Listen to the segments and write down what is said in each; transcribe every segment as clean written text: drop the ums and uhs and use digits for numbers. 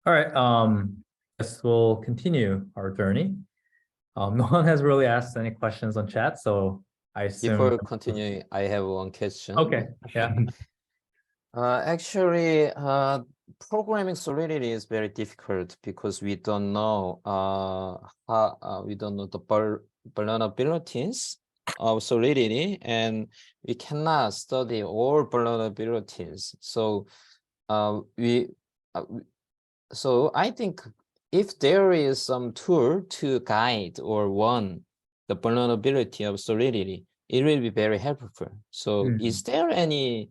All right. Guess we'll continue our journey. No one has really asked any questions on chat, so I assume. Before continuing, I have one question. Okay. Yeah. Actually, programming Solidity is very difficult because we don't know the vulnerabilities of Solidity, and we cannot study all vulnerabilities. So so I think if there is some tool to guide or warn the vulnerability of Solidity, it will be very helpful. So is there any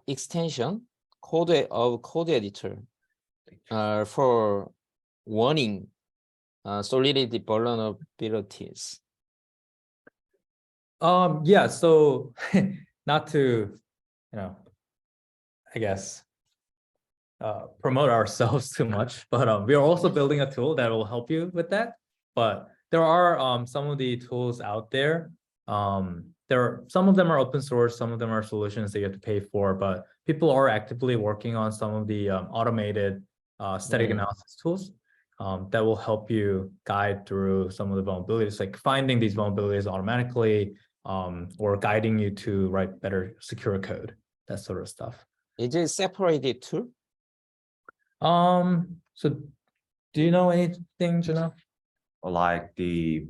extension code editor for warning Solidity vulnerabilities? Yeah, so not to, I guess promote ourselves too much, but we are also building a tool that will help you with that. But there are some of the tools out there. Some of them are open source, some of them are solutions that you have to pay for, but people are actively working on some of the automated static analysis tools that will help you guide through some of the vulnerabilities, like finding these vulnerabilities automatically, or guiding you to write better secure code, that sort of stuff. Is it separated too? So do you know anything, Juno? Like the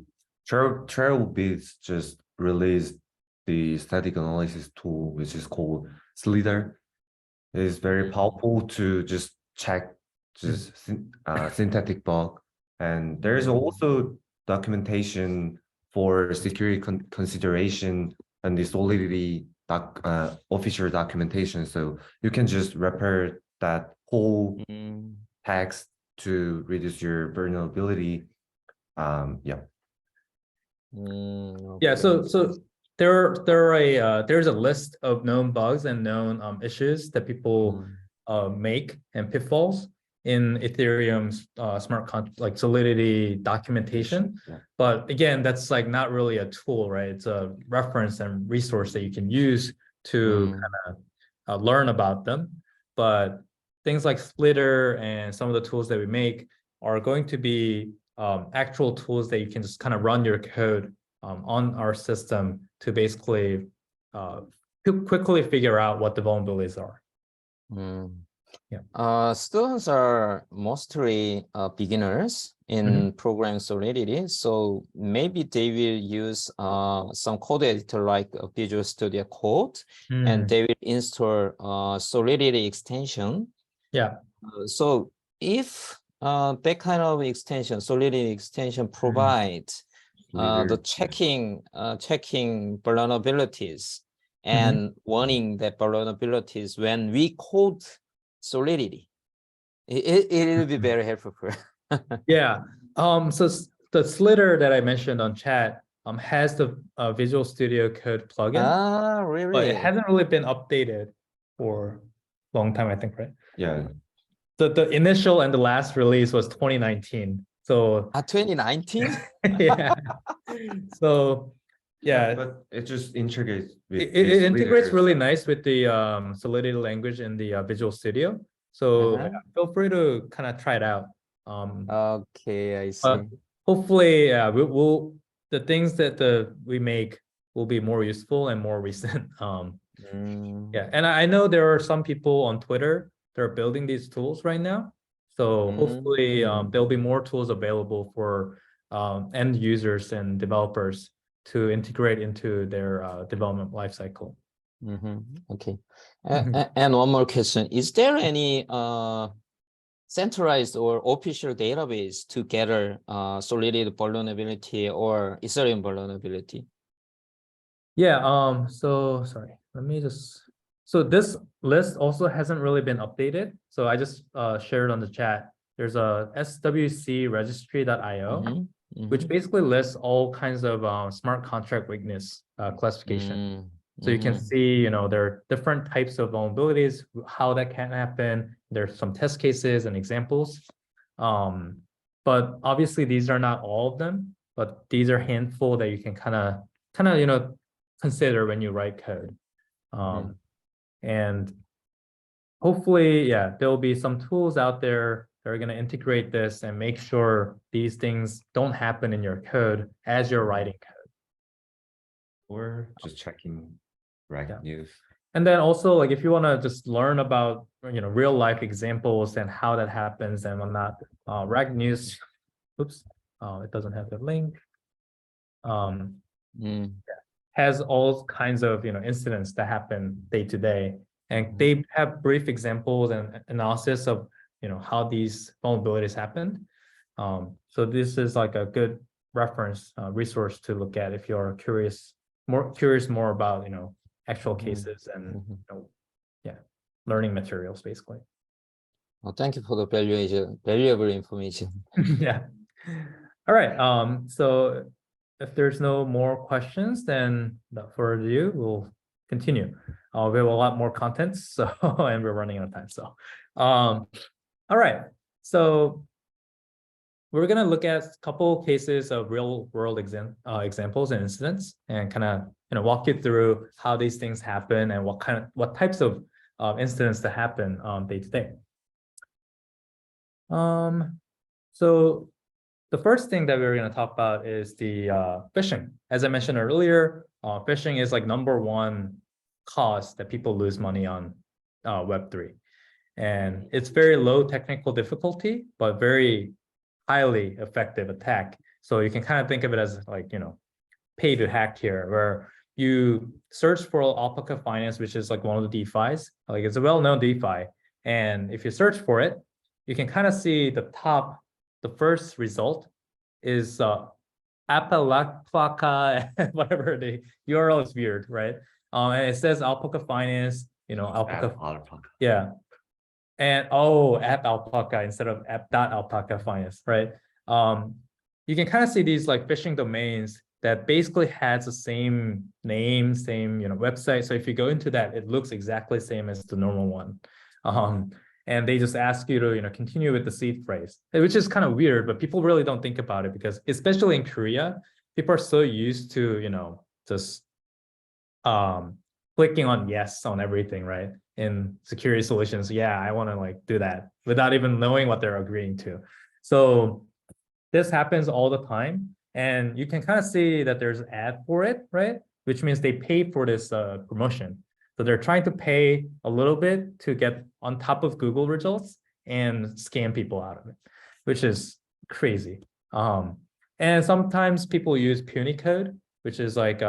Trailbits just released the static analysis tool, which is called Slither. It is very powerful to just check synthetic bug. And there's also documentation for security consideration and the Solidity official documentation. So you can just repair that whole text to reduce your vulnerability. Yeah. Okay. Yeah, so there's a list of known bugs and known issues that people make and pitfalls in Ethereum's smart contract, like Solidity documentation. Yeah. But again, that's like not really a tool, right? It's a reference and resource that you can use to kind of learn about them. But things like Splitter and some of the tools that we make are going to be actual tools that you can just kind of run your code on our system to basically quickly figure out what the vulnerabilities are. Yeah. Students are mostly beginners in programming Solidity, so maybe they will use some code editor like Visual Studio Code, and they will install Solidity extension. Yeah. So if that kind of extension, Solidity extension, provides the checking vulnerabilities and warning that vulnerabilities when we code Solidity, it will be very helpful. Yeah. So the Slitter that I mentioned on chat has the Visual Studio Code plugin. Ah, really? But it hasn't really been updated for a long time, I think, right? Yeah. The initial and the last release was 2019. So 2019? yeah. So yeah, but it just integrates with it integrates really nice with the Solidity language in the Visual Studio. So feel free to kind of try it out. Okay, I see. Hopefully, yeah, the things that we make will be more useful and more recent. Yeah, and I know there are some people on Twitter that are building these tools right now. So hopefully there'll be more tools available for end users and developers to integrate into their development lifecycle. Okay. And one more question. Is there any centralized or official database to gather Solidity vulnerability or Ethereum vulnerability? Yeah, so sorry, let me just, so this list also hasn't really been updated. So I just shared on the chat. There's a swcregistry.io, which basically lists all kinds of smart contract weakness classification. So you can see, there are different types of vulnerabilities, how that can happen. There's some test cases and examples. But obviously these are not all of them, but these are a handful that you can kind of, consider when you write code. And hopefully, yeah, there'll be some tools out there They're going to integrate this and make sure these things don't happen in your code as you're writing code. Or just checking right Yeah. news. And then also, like, if you want to just learn about, real life examples and how that happens and whatnot, Rag News, oops, it doesn't have the link. Has all kinds of, incidents that happen day to day, and they have brief examples and analysis of, how these vulnerabilities happen. So this is like a good reference resource to look at if you're curious more about, actual cases and learning materials basically. Well, thank you for the valuable information. Yeah. All right. So if there's no more questions, then without further ado, we'll continue. We have a lot more content, so and we're running out of time. So, all right. So we're gonna look at a couple cases of real world examples and incidents, and kind of walk you through how these things happen and what types of incidents that happen day to day. So the first thing that we're going to talk about is the phishing. As I mentioned earlier, phishing is like #1 cause that people lose money on Web3. And it's very low technical difficulty, but very highly effective attack. So you can kind of think of it as like, pay to hack here, where you search for Alpaca Finance, which is like one of the DeFis. Like, it's a well-known DeFi. And if you search for it, you can kind of see the first result is Apalaplaca, whatever, the URL is weird, right? And it says Alpaca Finance, Alpaca. Yeah. And app Alpaca instead of app.alpaca finance, right? You can kind of see these like phishing domains that basically has the same name, same website. So if you go into that, it looks exactly the same as the normal one. And they just ask you to continue with the seed phrase, which is kind of weird, but people really don't think about it because especially in Korea, people are so used to just clicking on yes on everything, right? In security solutions, yeah, I want to like do that without even knowing what they're agreeing to. So this happens all the time, and you can kind of see that there's an ad for it, right? Which means they pay for this promotion. So they're trying to pay a little bit to get on top of Google results and scam people out of it, which is crazy. And sometimes people use Punicode, which is like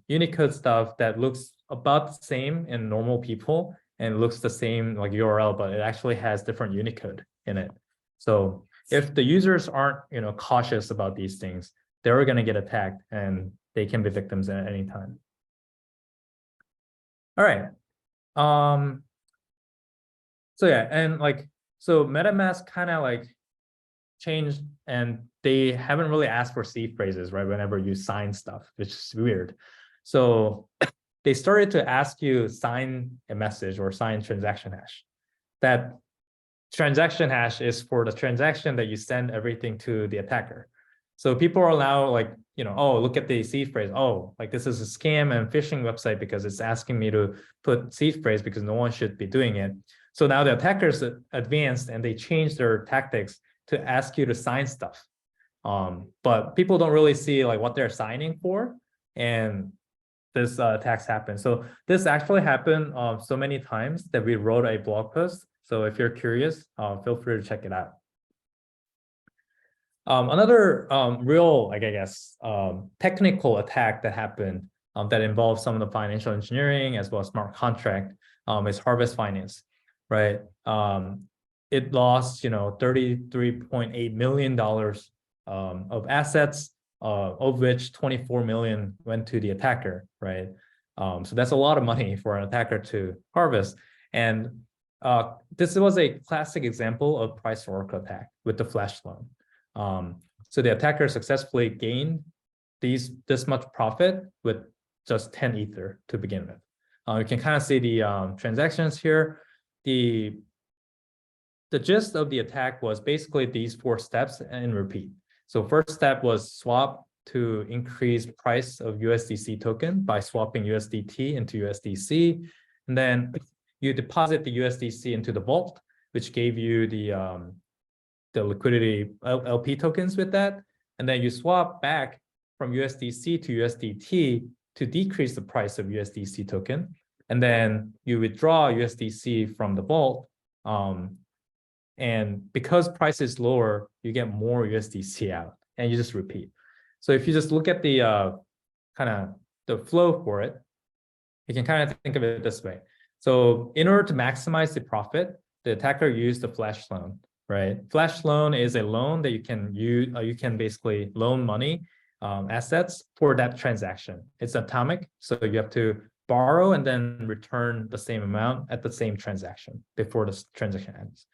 Unicode stuff that looks about the same in normal people and looks the same like URL, but it actually has different Unicode in it. So if the users aren't cautious about these things, they're going to get attacked and they can be victims at any time. All right. So yeah, and so MetaMask kind of like changed, and they haven't really asked for seed phrases, right? Whenever you sign stuff, which is weird. So they started to ask you sign a message or sign transaction hash. That transaction hash is for the transaction that you send everything to the attacker. So people are now like, oh, look at the seed phrase. Oh, like this is a scam and phishing website because it's asking me to put seed phrase because no one should be doing it. So now the attackers advanced and they changed their tactics to ask you to sign stuff. But people don't really see like what they're signing for, and this attacks happen. So this actually happened so many times that we wrote a blog post. So if you're curious, feel free to check it out. Another real, I guess, technical attack that happened that involves some of the financial engineering as well as smart contract is Harvest Finance, right? It lost, $33.8 million of assets, of which 24 million went to the attacker, right? So that's a lot of money for an attacker to harvest. And this was a classic example of price oracle attack with the flash loan. So the attacker successfully gained this much profit with just 10 Ether to begin with. You can kind of see the transactions here. The gist of the attack was basically these 4 steps and repeat. So first step was swap to increase price of USDC token by swapping USDT into USDC. And then you deposit the USDC into the vault, which gave you the the liquidity LP tokens with that, and then you swap back from USDC to USDT to decrease the price of USDC token, and then you withdraw USDC from the vault. And because price is lower, you get more USDC out, and you just repeat. So if you just look at the kind of the flow for it, you can kind of think of it this way. So in order to maximize the profit, the attacker used the flash loan, right? Flash loan is a loan that you can use. You can basically loan money, assets for that transaction. It's atomic, so you have to borrow and then return the same amount at the same transaction before the transaction ends.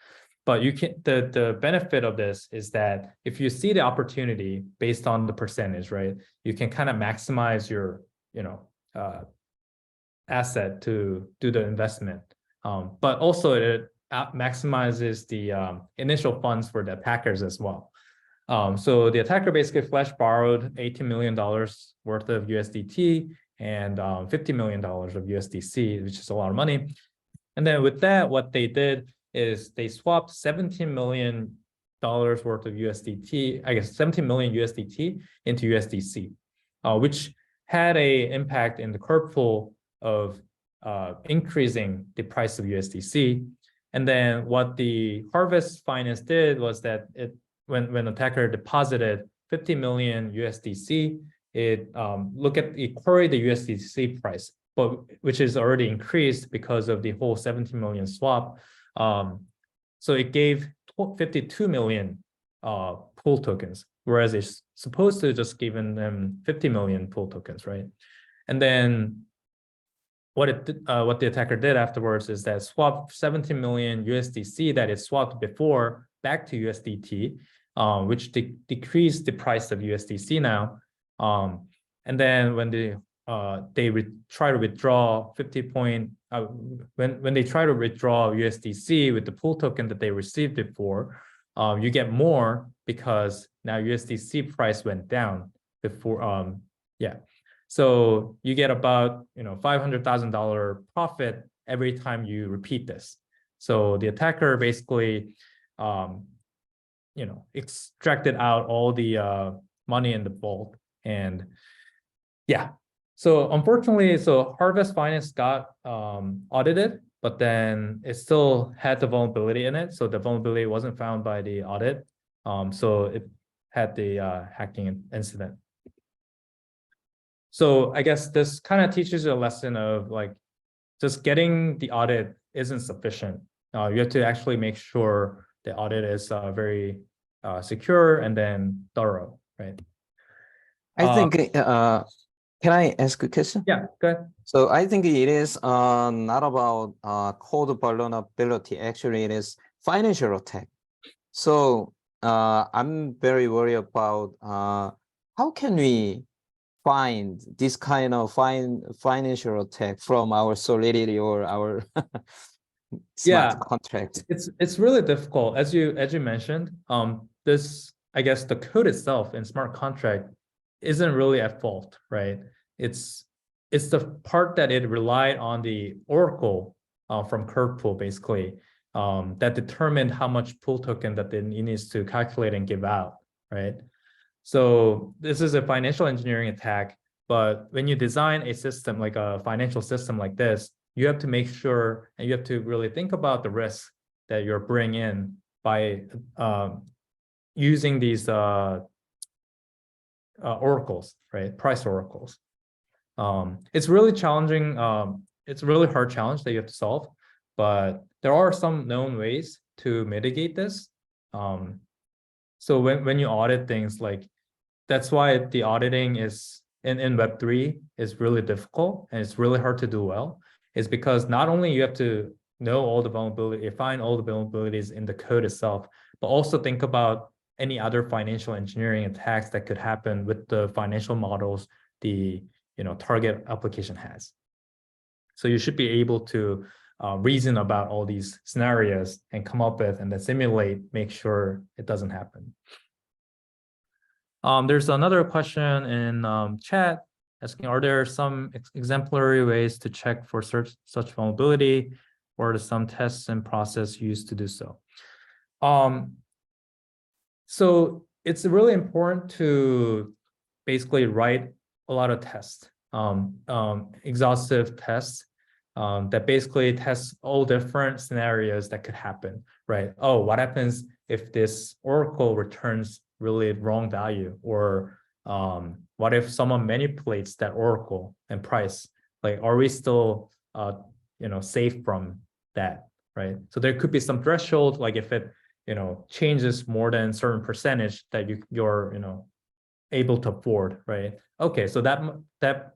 But you can the benefit of this is that if you see the opportunity based on the percentage, right, you can kind of maximize your asset to do the investment. But also it maximizes the initial funds for the attackers as well. So the attacker basically flash borrowed $18 million worth of USDT and $50 million of USDC, which is a lot of money. And then with that, what they did is they swapped $17 million worth of USDT, I guess 17 million USDT into USDC, which had an impact in the curve pool of increasing the price of USDC. And then what the Harvest Finance did was that when attacker deposited 50 million USDC, it queried the USDC price, but which is already increased because of the whole 17 million swap. So it gave 52 million pool tokens, whereas it's supposed to just given them 50 million pool tokens, right? And then what the attacker did afterwards is that swap 17 million USDC that it swapped before back to USDT, which decreased the price of USDC now. And then when they try to withdraw when they try to withdraw USDC with the pool token that they received before, you get more because now USDC price went down before. So you get about $500,000 profit every time you repeat this. So the attacker basically extracted out all the money in the vault. And yeah, so unfortunately, Harvest Finance got audited, but then it still had the vulnerability in it. So the vulnerability wasn't found by the audit. So it had the hacking incident. So I guess this kind of teaches you a lesson of like, just getting the audit isn't sufficient. You have to actually make sure the audit is very secure and then thorough, right? I think, can I ask a question? Yeah, go ahead. So I think it is not about code vulnerability. Actually, it is financial attack. So I'm very worried about how can we find this kind of financial attack from our Solidity or our smart contract. It's really difficult, as you mentioned. This, I guess, the code itself in smart contract isn't really at fault, right? It's the part that it relied on the oracle from curve pool, basically, that determined how much pool token that it needs to calculate and give out, right? So this is a financial engineering attack, but when you design a system like a financial system like this, you have to make sure and you have to really think about the risk that you're bringing in by using these oracles, right? Price oracles. It's really challenging. It's a really hard challenge that you have to solve, but there are some known ways to mitigate this. So when you audit things, like that's why the auditing is in Web3 is really difficult and it's really hard to do well, is because not only you have to know all the vulnerability, find all the vulnerabilities in the code itself, but also think about any other financial engineering attacks that could happen with the financial models the target application has. So you should be able to reason about all these scenarios and come up with and then simulate, make sure it doesn't happen. There's another question in chat asking, are there some exemplary ways to check for such vulnerability, or are there some tests and process used to do so? So it's really important to basically write a lot of tests, exhaustive tests that basically test all different scenarios that could happen, right? Oh, what happens if this oracle returns really wrong value? Or what if someone manipulates that oracle and price? Like, are we still, safe from that, right? So there could be some threshold, like if it, changes more than a certain percentage that you're, able to afford, right? Okay, so that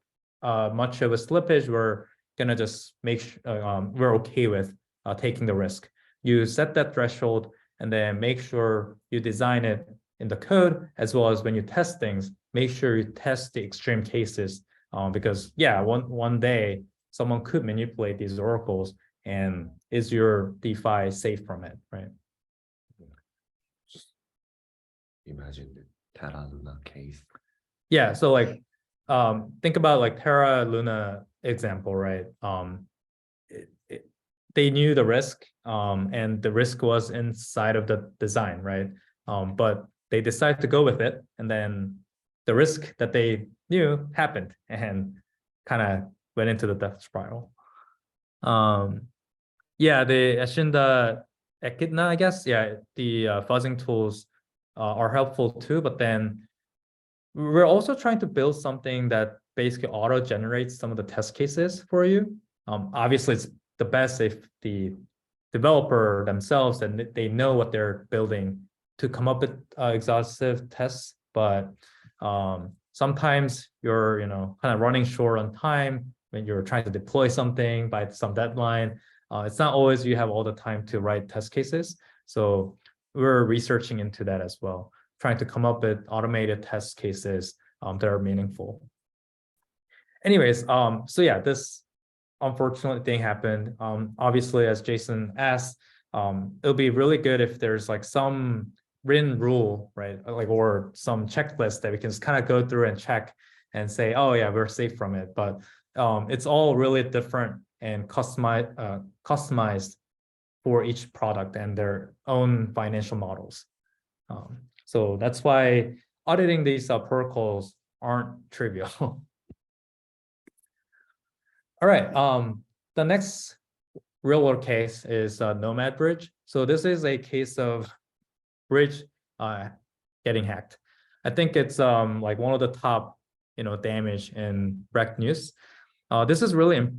much of a slippage, we're gonna just make we're okay with taking the risk. You set that threshold and then make sure you design it in the code, as well as when you test things, make sure you test the extreme cases, because yeah, one day someone could manipulate these oracles, and is your DeFi safe from it, right? Just imagine the Terra Luna case. Yeah, so like think about like Terra Luna example, right? They knew the risk, and the risk was inside of the design, right? But they decided to go with it, and then the risk that they knew happened and kind of went into the death spiral. Yeah, the Ashinda Echidna, I guess, yeah, the fuzzing tools are helpful too, but then we're also trying to build something that basically auto-generates some of the test cases for you. Obviously, it's the best if the developer themselves and they know what they're building to come up with exhaustive tests. But sometimes you're, kind of running short on time when you're trying to deploy something by some deadline. It's not always you have all the time to write test cases. So we're researching into that as well, trying to come up with automated test cases that are meaningful. Anyways, so yeah, this unfortunate thing happened. Obviously, as Jason asked, it'll be really good if there's like some written rule, right? Like, or some checklist that we can just kind of go through and check and say, oh yeah, we're safe from it. But it's all really different and customized for each product and their own financial models. So that's why auditing these protocols aren't trivial. All right, the next real world case is Nomad Bridge. So this is a case of bridge getting hacked. I think it's like one of the top, damage in Breck news. This is really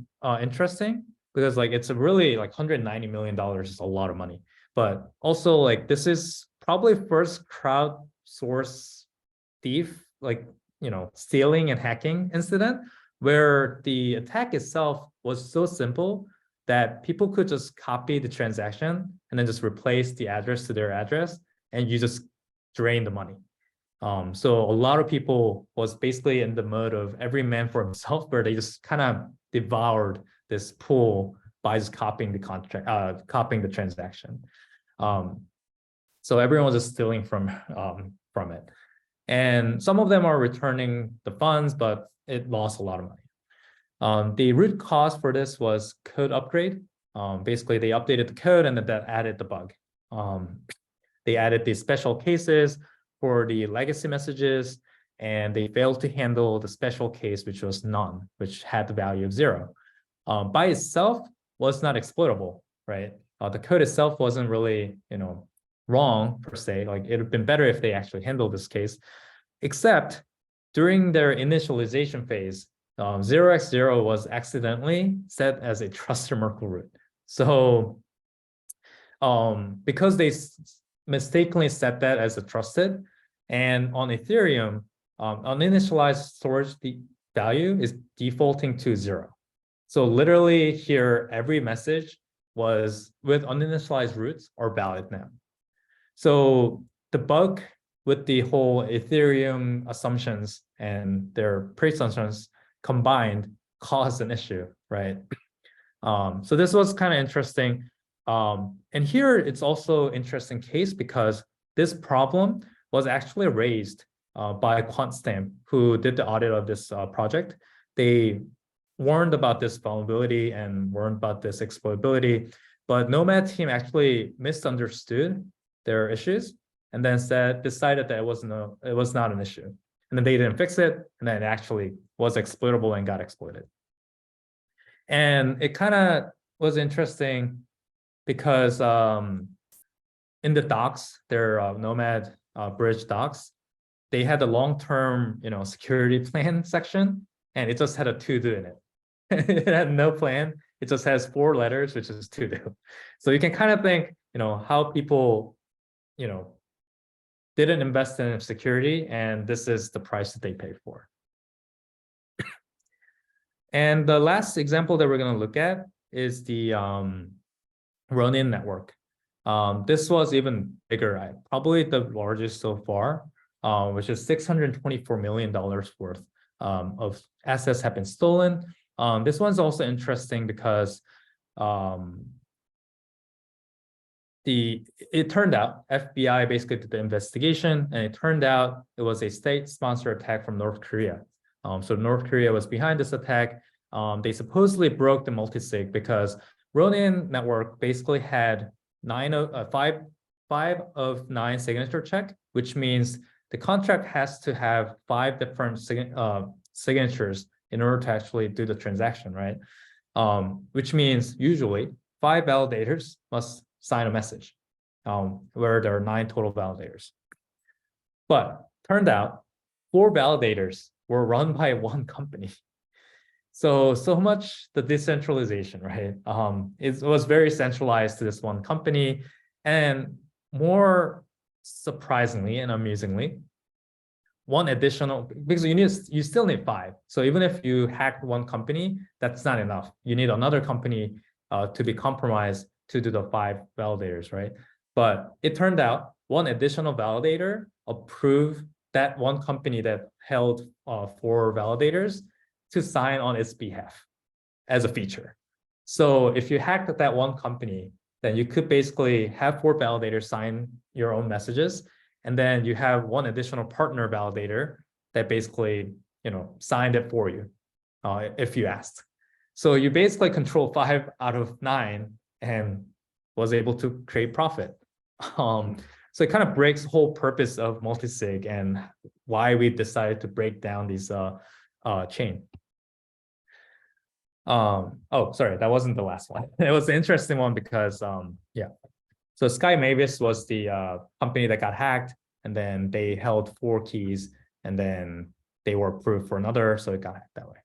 interesting because like it's a really like $190 million is a lot of money, but also like this is probably first crowdsource thief, like, stealing and hacking incident where the attack itself was so simple that people could just copy the transaction and then just replace the address to their address, and you just drain the money. So a lot of people was basically in the mode of every man for himself, where they just kind of devoured this pool by just copying the contract, copying the transaction. So everyone was just stealing from it. And some of them are returning the funds, but it lost a lot of money. The root cause for this was code upgrade. Basically, they updated the code and that added the bug. They added these special cases for the legacy messages, and they failed to handle the special case, which was none, which had the value of 0. By itself was not exploitable, right? The code itself wasn't really, wrong per se. Like, it would have been better if they actually handled this case, except during their initialization phase, 0x0 was accidentally set as a trusted Merkle root. So because they mistakenly set that as a trusted, and on Ethereum, uninitialized storage value is defaulting to 0. So literally here, every message was with uninitialized roots are valid now. So the bug with the whole Ethereum assumptions and their pre-assumptions combined caused an issue, right? So this was kind of interesting. And here it's also interesting case because this problem was actually raised by QuantStamp, who did the audit of this project. They warned about this vulnerability and warned about this exploitability, but Nomad team actually misunderstood their issues. and then decided that it was not an issue. And then they didn't fix it, and then it actually was exploitable and got exploited. And it kind of was interesting because in the docs, their Nomad Bridge docs, they had a long-term, security plan section, and it just had a to-do in it. It had no plan. It just has 4 letters, which is to-do. So you can kind of think, how people, didn't invest in security, and this is the price that they paid for. And the last example that we're going to look at is the run-in network. This was even bigger, probably the largest so far, which is $624 million worth of assets have been stolen. This one's also interesting because it turned out FBI basically did the investigation, and it turned out it was a state-sponsored attack from North Korea. So North Korea was behind this attack. They supposedly broke the multisig because Ronin network basically had 5 of 9 signature check, which means the contract has to have 5 different signatures in order to actually do the transaction, right? Which means usually 5 validators must sign a message, where there are 9 total validators. But turned out 4 validators were run by 1 company. So much the decentralization, right? It was very centralized to this 1 company. And more surprisingly and amusingly, 1 additional, because you still need 5. So even if you hack 1 company, that's not enough. You need another company to be compromised to do the 5 validators, right? But it turned out 1 additional validator approved that 1 company that held 4 validators to sign on its behalf as a feature. So if you hacked that 1 company, then you could basically have 4 validators sign your own messages, and then you have 1 additional partner validator that basically, signed it for you if you asked. So you basically control 5 out of 9 and was able to create profit. So it kind of breaks the whole purpose of multisig and why we decided to break down these chain. Oh, sorry, that wasn't the last one. It was an interesting one because, yeah. So Sky Mavis was the company that got hacked, and then they held 4 keys, and then they were approved for another, so it got hacked that way.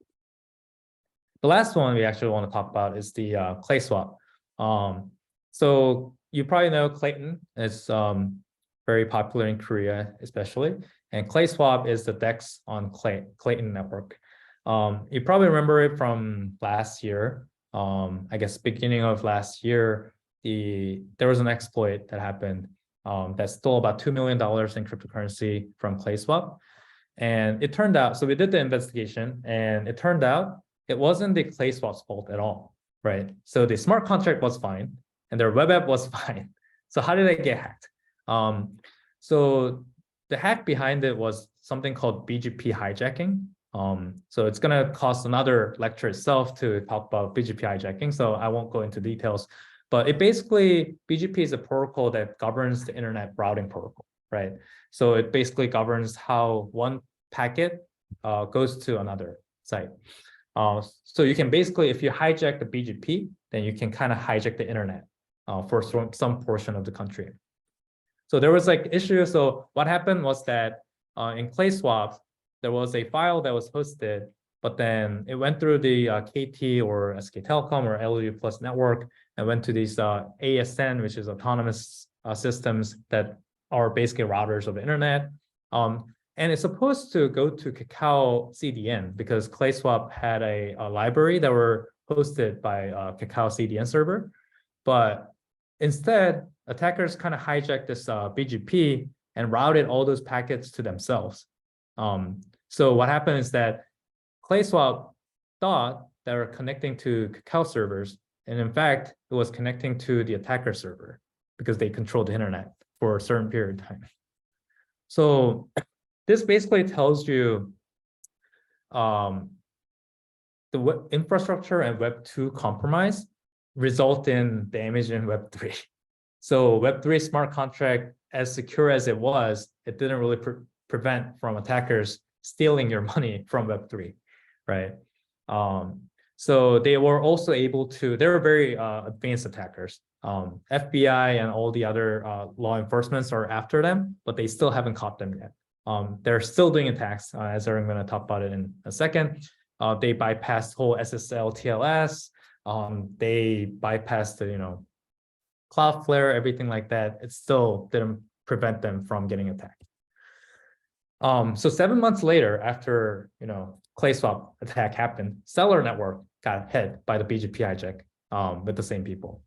The last one we actually want to talk about is the KAIST. So you probably know Clayton. It's very popular in Korea, especially. And KAIST is the DEX on Clayton network. You probably remember it from last year. I guess beginning of last year, there was an exploit that happened that stole about $2 million in cryptocurrency from KAIST. And it turned out, so we did the investigation, and it turned out it wasn't the KAIST's fault at all, right? So the smart contract was fine, and their web app was fine. So how did they get hacked? So the hack behind it was something called BGP hijacking. So it's going to cost another lecture itself to talk about BGP hijacking, so I won't go into details. But it basically, BGP is a protocol that governs the internet routing protocol, right? So it basically governs how 1 packet goes to another site. So you can basically, if you hijack the BGP, then you can kind of hijack the internet for some portion of the country. So there was like issues. So what happened was that in KAIST, there was a file that was hosted, but then it went through the KT or SK Telecom or LU Plus network and went to these ASN, which is autonomous systems that are basically routers of the internet. And it's supposed to go to Kakao CDN because KAIST had a library that were hosted by Kakao CDN server. But instead, attackers kind of hijacked this BGP and routed all those packets to themselves. So what happened is that KAIST thought they were connecting to Kakao servers, and in fact, it was connecting to the attacker server because they controlled the internet for a certain period of time. So this basically tells you the web infrastructure and Web2 compromise result in damage in Web3. So Web3 smart contract as secure as it was, it didn't really prevent from attackers stealing your money from Web3, right? So they were also able to, they were very advanced attackers. FBI and all the other law enforcements are after them, but they still haven't caught them yet. They're still doing attacks, as I'm going to talk about it in a second. They bypassed whole SSL, TLS. They bypassed the, Cloudflare, everything like that. It still didn't prevent them from getting attacked. So 7 months later, after KAIST attack happened, Stellar Network got hit by the BGP hijack with the same people.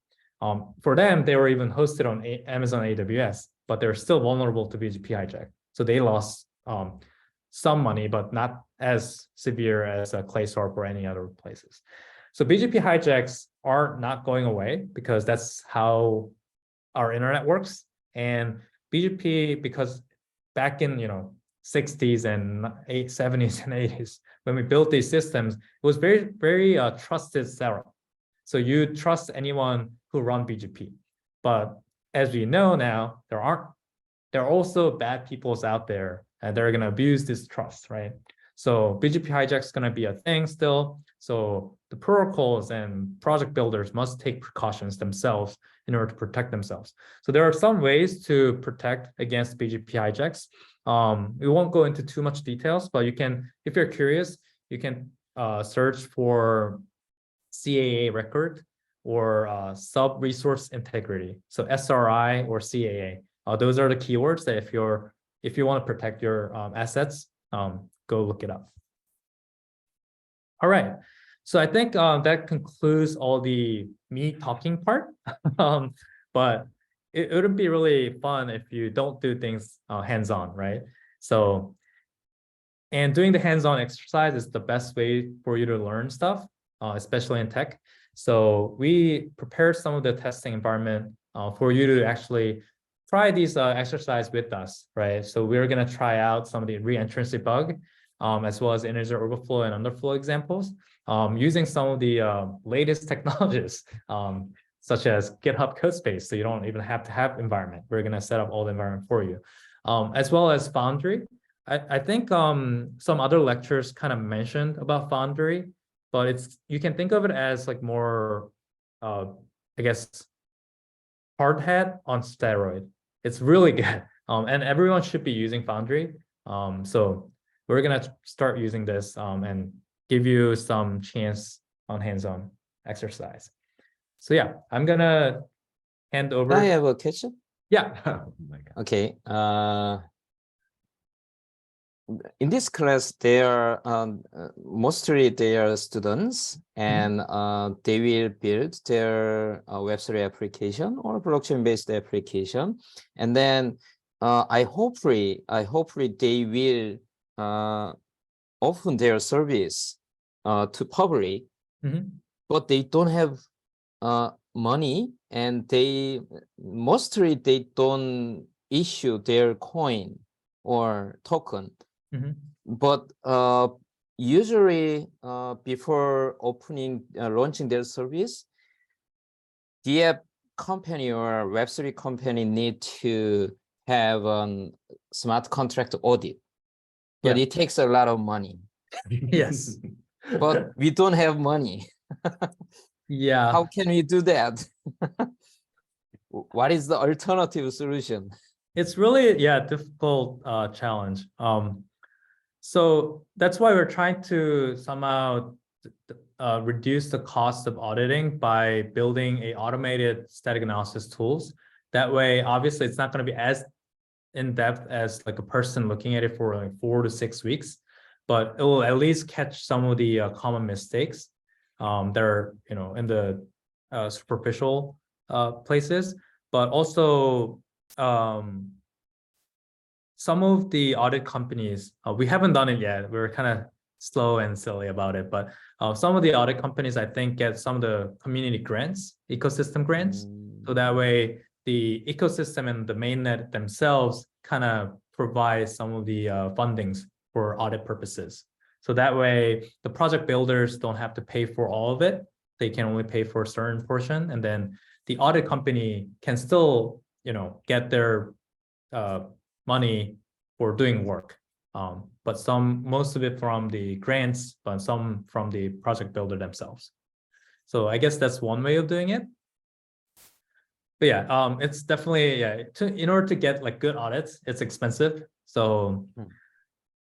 For them, they were even hosted on Amazon AWS, but they're still vulnerable to BGP hijack. So they lost some money, but not as severe as KAIST or any other places. So BGP hijacks are not going away because that's how our internet works. And BGP, because back in 60s and 70s and 80s, when we built these systems, it was very, very trusted setup. So you trust anyone who run BGP. But as we know now, there are also bad peoples out there, and they're going to abuse this trust, right? So BGP hijack is going to be a thing still. So the protocols and project builders must take precautions themselves in order to protect themselves. So there are some ways to protect against BGP hijacks. We won't go into too much details, but you can, if you're curious, you can search for CAA record or sub-resource integrity. So SRI or CAA. Those are the keywords that if you want to protect your assets, go look it up. All right. So I think that concludes all the me talking part. But it wouldn't be really fun if you don't do things hands-on, right? So, and doing the hands-on exercise is the best way for you to learn stuff, especially in tech. So we prepared some of the testing environment for you to actually try these exercise with us, right? So we're going to try out some of the re-entrance debug, as well as integer overflow and underflow examples, using some of the latest technologies, such as GitHub Codespace. So you don't even have to have environment. We're going to set up all the environment for you, as well as Foundry. I think some other lectures kind of mentioned about Foundry, but you can think of it as like more, I guess, hard hat on steroid. It's really good, and everyone should be using Foundry. So we're gonna start using this and give you some chance on hands-on exercise. So yeah, I'm gonna hand over. I have a question. Yeah. Oh my God. Okay. In this class, they are mostly they are students, and they will build their Web3 application or blockchain-based application, and then I hopefully they will open their service to public, but they don't have money, and they don't issue their coin or token. But usually before launching their service, the app company or Web3 company need to have a smart contract audit, but it takes a lot of money. Yes. But we don't have money. Yeah. How can we do that? What is the alternative solution? It's really, difficult challenge. So that's why we're trying to somehow reduce the cost of auditing by building a automated static analysis tools. That way, obviously, it's not going to be as in-depth as like a person looking at it for like 4 to 6 weeks, but it will at least catch some of the common mistakes that are, in the superficial places, but also some of the audit companies, we haven't done it yet. We're kind of slow and silly about it, but some of the audit companies, I think, get some of the community grants, ecosystem grants. So that way the ecosystem and the mainnet themselves kind of provide some of the fundings for audit purposes. So that way the project builders don't have to pay for all of it. They can only pay for a certain portion. And then the audit company can still, get their money for doing work. But most of it from the grants, but some from the project builder themselves. So I guess that's one way of doing it. But yeah, it's definitely, in order to get like good audits, it's expensive. So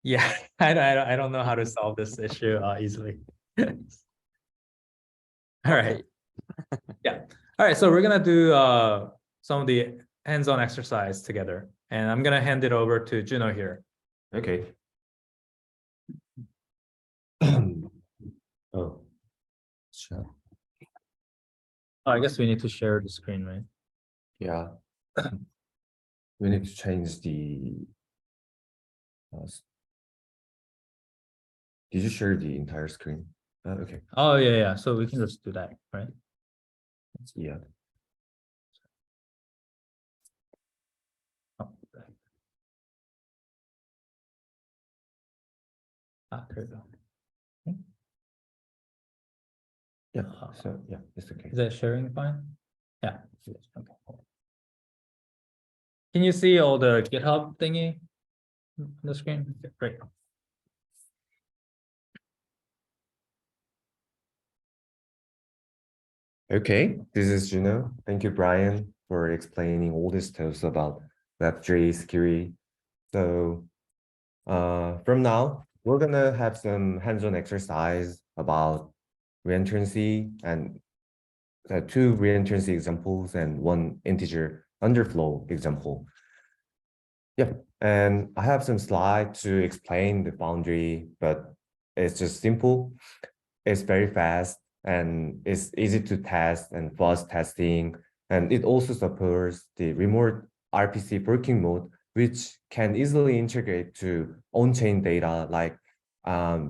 yeah, I don't know how to solve this issue easily. All right. Yeah. All right. So we're gonna do some of the hands-on exercise together, and I'm gonna hand it over to Juno here. Okay. Oh, sure. Oh, I guess we need to share the screen, right? Yeah. We need to change the. Did you share the entire screen? Okay. Oh yeah. So we can just do that, right? Yeah. Oh, right. There we go. Yeah. So yeah, it's okay. Is that sharing fine? Yeah. Okay. Can you see all the GitHub thingy on the screen? Okay, great. Okay, this is Juno. Thank you, Brian, for explaining all this stuff about Web3 security. So from now, we're gonna have some hands-on exercise about reentrancy and two reentrancy examples and one integer underflow example. Yeah, and I have some slides to explain the boundary, but it's just simple. It's very fast and it's easy to test and fast testing. And it also supports the remote RPC working mode, which can easily integrate to on-chain data. Like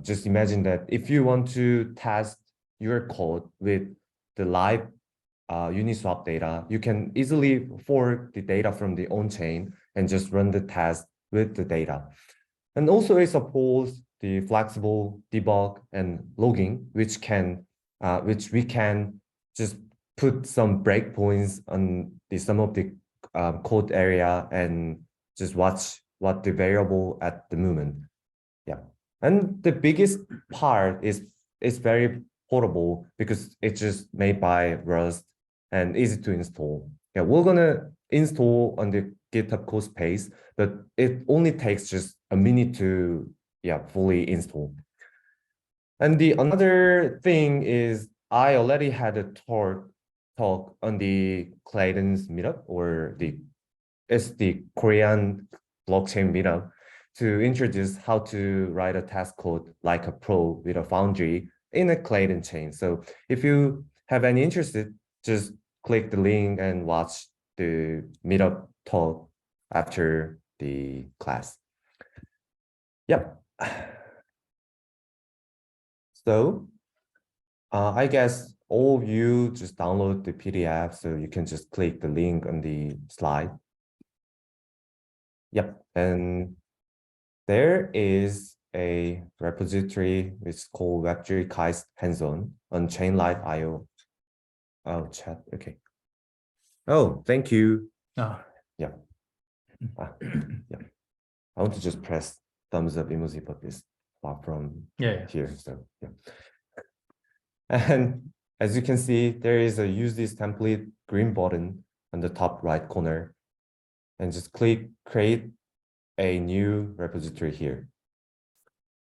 just imagine that if you want to test your code with the live Uniswap data, you can easily forward the data from the on-chain and just run the test with the data. And also it supports the flexible debug and logging, which we can just put some breakpoints on some of the code area and just watch what the variable at the moment. Yeah, and the biggest part is it's very portable because it's just made by Rust and easy to install. Yeah, we're gonna install on the GitHub code space, but it only takes just a minute to fully install. And the another thing is I already had a talk on the Clayton's meetup, or it's the Korean blockchain meetup, to introduce how to write a test code like a pro with a foundry in a Clayton chain. So if you have any interest, just click the link and watch the meetup talk after the class. Yep. So I guess all of you just download the PDF, so you can just click the link on the slide. Yep, and there is a repository which is called Web3 KAIST hands-on on Chainlight.io. Oh, chat, okay. Oh, thank you. Oh. Yeah. Yeah. I want to just press thumbs up emoji, but it's far from here. So yeah. And as you can see, there is a use this template green button on the top right corner, and just click create a new repository here.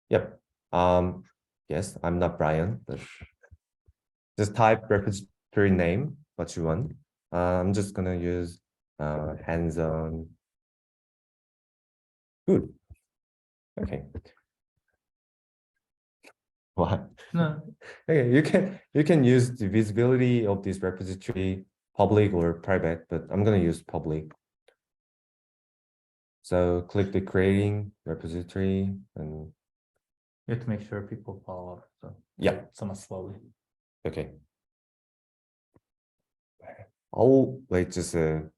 Yep. Yes, I'm not Brian, but just type repository name, what you want. I'm just gonna use hands-on. Good. Okay. What? No. Okay, you can use the visibility of this repository, public or private, but I'm gonna use public. So click the creating repository and you have to make sure people follow up. So yeah, somewhat slowly. okay. I'll wait just 10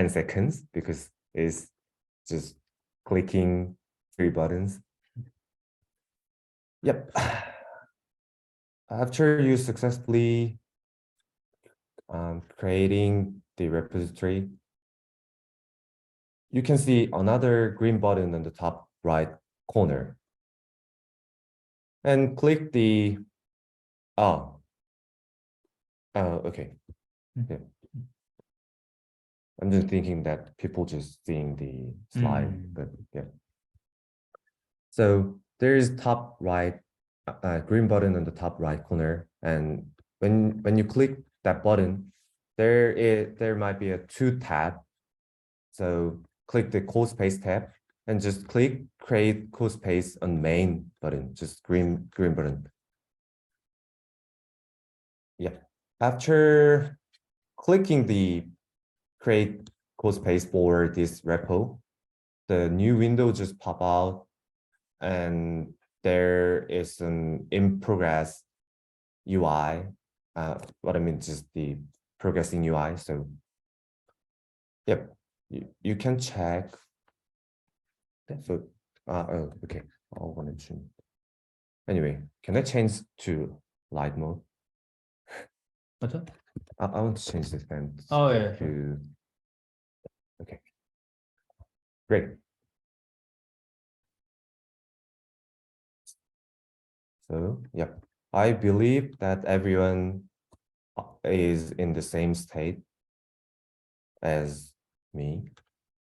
seconds because it's just clicking 3 buttons. Yep. After you successfully creating the repository, you can see another green button on the top right corner. And click the, okay. Yeah. I'm just thinking that people just seeing the slide, but yeah. So there is top right, green button on the top right corner. And when you click that button, there might be a 2 tab. So click the code space tab and just click create code space on main button, just green button. Yeah. After clicking the create code space for this repo, the new window just pop out and there is an in progress UI. What I mean, just the progressing UI. So, yep, you can check. So, okay, I want to. Anyway, can I change to light mode? What's up? I want to change the fan. Oh yeah. To. Okay. Great. So, yep, I believe that everyone is in the same state as me.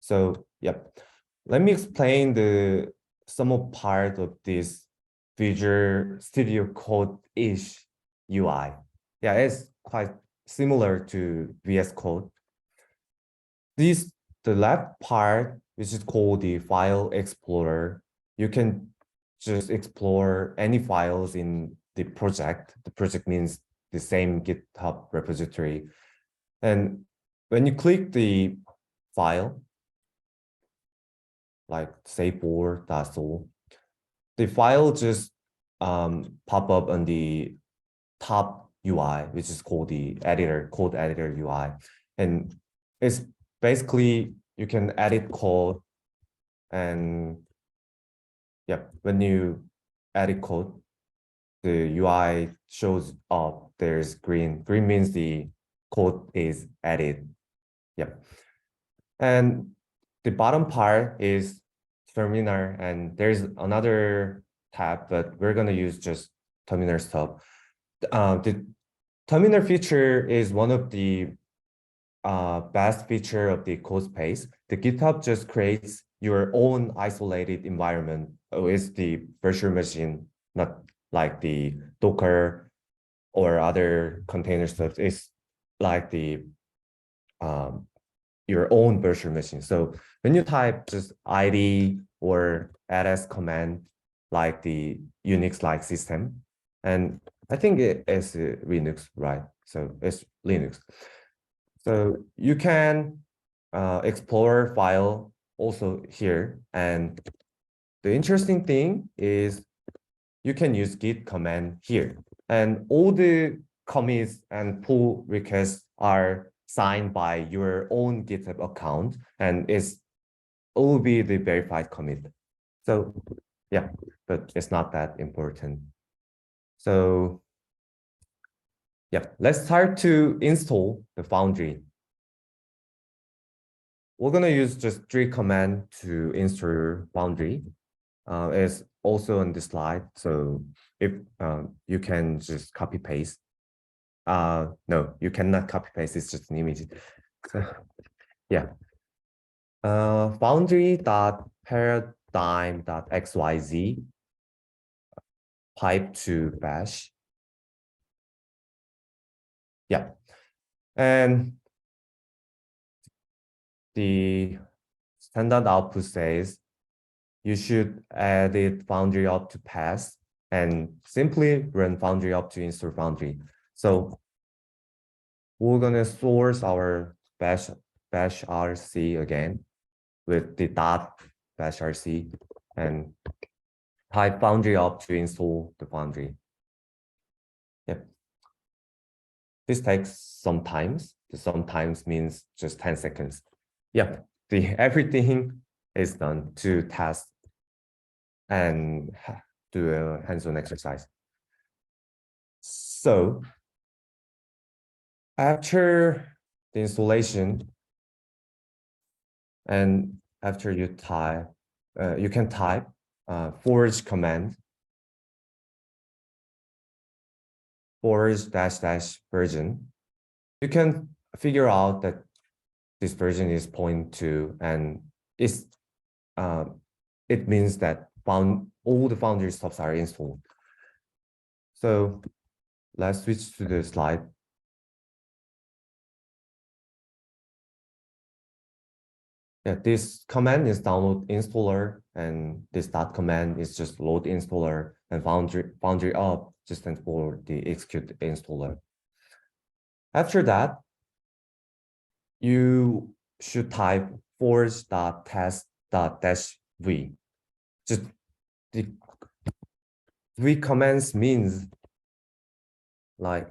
So, yep, let me explain the some part of this Visual Studio Code-ish UI. Yeah, it's quite similar to VS Code. The left part, which is called the File Explorer, you can just explore any files in the project. The project means the same GitHub repository. And when you click the file, like say4.so, the file just pop up on the top UI, which is called the editor, code editor UI. And it's basically, you can edit code and yeah, when you edit code, the UI shows up, there's green. Green means the code is added. Yep. And the bottom part is terminal, and there's another tab, but we're going to use just terminal stuff. The terminal feature is one of the best feature of the code space. The GitHub just creates your own isolated environment with the virtual machine, not like the Docker or other container stuff. It's like the your own virtual machine. So when you type just ID or ls command, like the Unix-like system, and I think it is Linux, right? So it's Linux. So you can explore file also here. And the interesting thing is you can use git command here. And all the commits and pull requests are signed by your own GitHub account, and it will be the verified commit. So yeah, but it's not that important. So yeah, let's start to install the Foundry. We're going to use just 3 commands to install Foundry. It's also on the slide. So if you can just copy paste. No, you cannot copy paste. It's just an image. So yeah. Foundry.paradigm.xyz pipe to bash. Yeah. And the standard output says you should edit Foundry up to pass and simply run Foundry up to install Foundry. So we're gonna source our bash rc again with the dot bash rc and type Foundry up to install the Foundry. Yep. This takes some times. The sometimes means just 10 seconds. Yeah, everything is done to test and do a hands-on exercise. So after the installation, and after you type, you can type forge command, forge -- version. You can figure out that this version is 0.2, and it's it means that all the Foundry stuffs are installed. So let's switch to the slide. Yeah, this command is download installer, and this dot command is just load installer, and Foundry up just stands for the execute installer. After that, you should type forge.test.-v. Just the v commands means like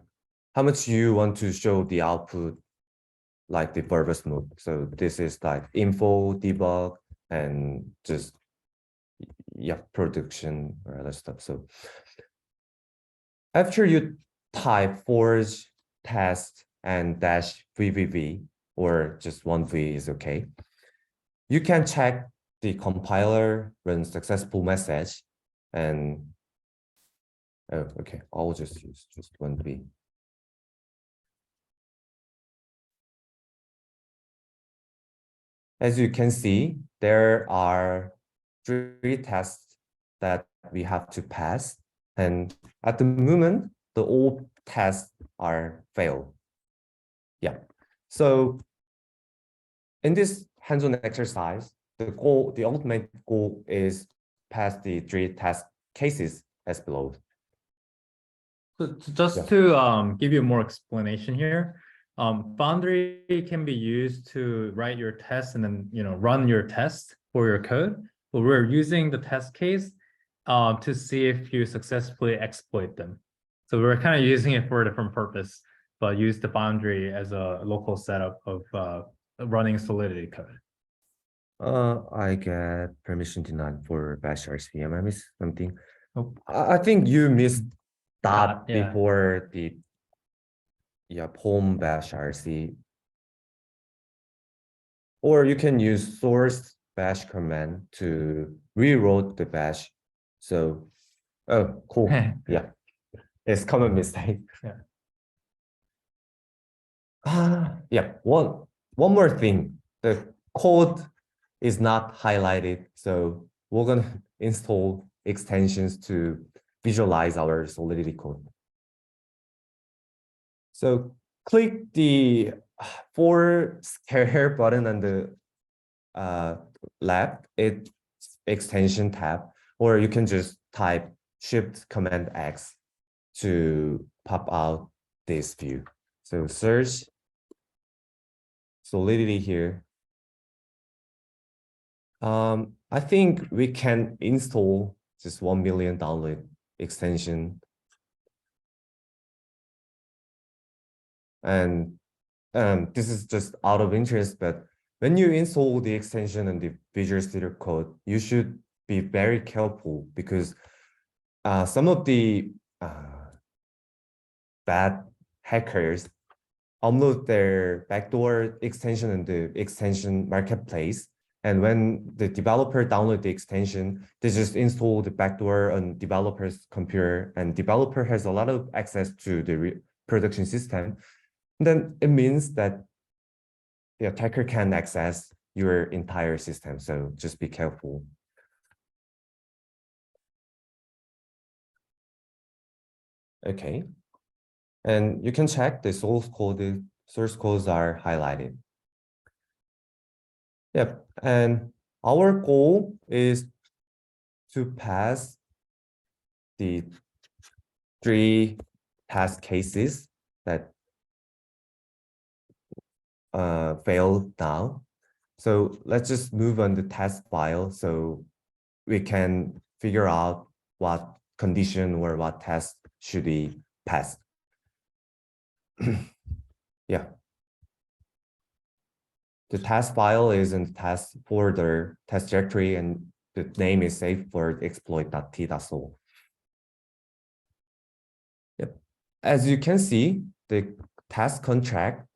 how much you want to show the output, like the verbose mode. So this is like info, debug, and just production or other stuff. So after you type forge test and -vvv, or just one v is okay, you can check the compiler run successful message, and oh, okay, I'll just use just one v. As you can see, there are 3 tests that we have to pass, and at the moment, the all tests are failed. Yeah, so in this hands-on exercise, the ultimate goal is pass the 3 test cases as below. So just to give you more explanation here, Foundry can be used to write your test and then run your test for your code. But we're using the test case to see if you successfully exploit them. So we're kind of using it for a different purpose, but use the Foundry as a local setup of running Solidity code. I get permission denied for bash RCM. I missed something. Oh. I think you missed that yeah. before the home bash RC. Or you can use source bash command to rewrote the bash. So, oh, cool. Yeah, it's common mistake. Yeah. One more thing. The code is not highlighted, so we're gonna install extensions to visualize our Solidity code. So click the 4 square button on the left, it's extension tab, or you can just type Shift Command X to pop out this view. So search Solidity here. I think we can install just 1 million download extension. And this is just out of interest, but when you install the extension and the Visual Studio Code, you should be very careful, because some of the bad hackers upload their backdoor extension in the extension marketplace. And when the developer download the extension, they just install the backdoor on developer's computer, and developer has a lot of access to the production system. Then it means that the attacker can access your entire system. So just be careful. Okay. And you can check the source codes are highlighted. Yep. And our goal is to pass the 3 test cases that failed now. So let's just move on the test file so we can figure out what condition or what test should be passed. Yeah. The test file is in the test folder, test directory, and the name is saved for exploit.t.so. Yep. As you can see, the test contract